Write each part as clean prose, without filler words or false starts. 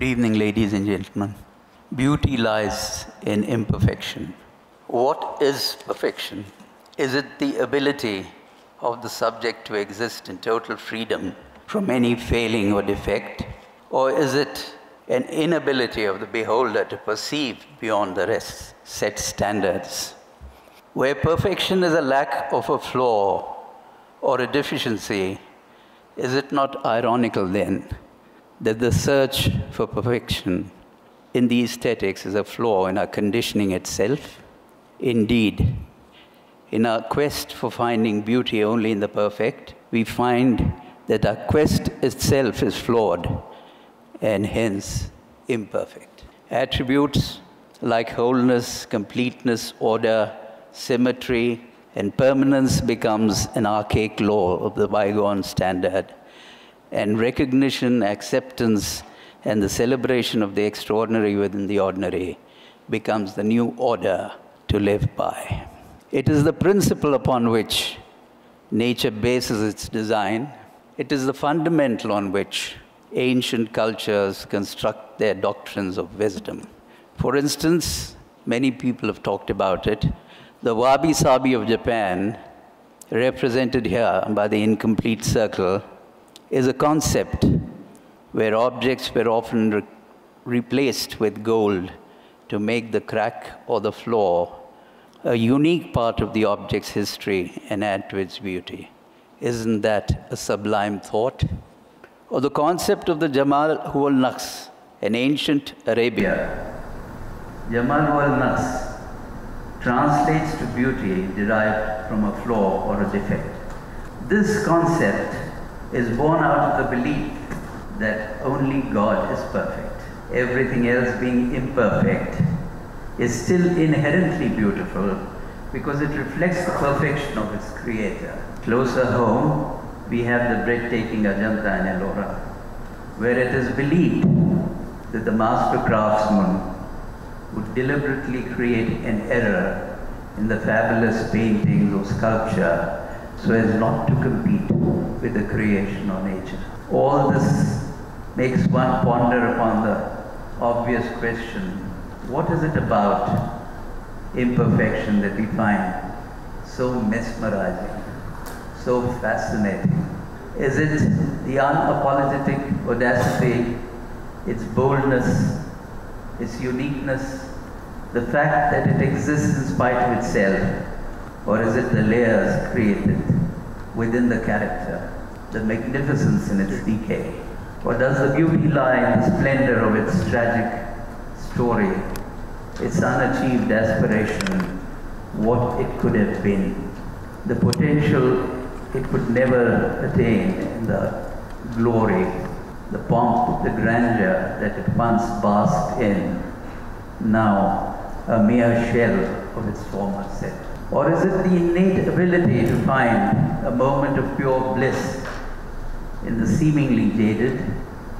Good evening, ladies and gentlemen. Beauty lies in imperfection. What is perfection? Is it the ability of the subject to exist in total freedom from any failing or defect? Or is it an inability of the beholder to perceive beyond the rest set standards? Where perfection is a lack of a flaw or a deficiency, is it not ironical then that the search for perfection in the aesthetics is a flaw in our conditioning itself? Indeed, in our quest for finding beauty only in the perfect, we find that our quest itself is flawed and hence imperfect. Attributes like wholeness, completeness, order, symmetry, and permanence becomes an archaic law of the bygone standard, and recognition, acceptance, and the celebration of the extraordinary within the ordinary becomes the new order to live by. It is the principle upon which nature bases its design. It is the fundamental on which ancient cultures construct their doctrines of wisdom. For instance, many people have talked about it. The wabi-sabi of Japan, represented here by the incomplete circle, is a concept where objects were often replaced with gold to make the crack or the flaw a unique part of the object's history and add to its beauty. Isn't that a sublime thought? Or the concept of the Jamal huwal Naqs in ancient Arabia. Jamal huwal Naqs translates to beauty derived from a flaw or a defect. This concept is born out of the belief that only God is perfect. Everything else being imperfect is still inherently beautiful because it reflects the perfection of its creator. Closer home, we have the breathtaking Ajanta and Ellora, where it is believed that the master craftsman would deliberately create an error in the fabulous paintings or sculpture so as not to compete with the creation or nature. All this makes one ponder upon the obvious question, what is it about imperfection that we find so mesmerizing, so fascinating? Is it the unapologetic audacity, its boldness, its uniqueness, the fact that it exists in spite of itself? Or is it the layers created within the character, the magnificence in its decay? Or does the beauty lie in the splendor of its tragic story, its unachieved aspiration, what it could have been, the potential it could never attain, and the glory, the pomp, the grandeur that it once basked in, now a mere shell of its former self? Or is it the innate ability to find a moment of pure bliss in the seemingly jaded?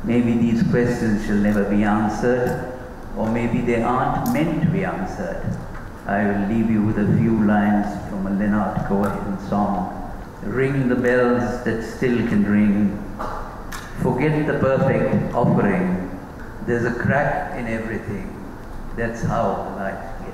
Maybe these questions shall never be answered, or maybe they aren't meant to be answered. I will leave you with a few lines from a Leonard Cohen song. Ring the bells that still can ring. Forget the perfect offering. There's a crack in everything. That's how life gets.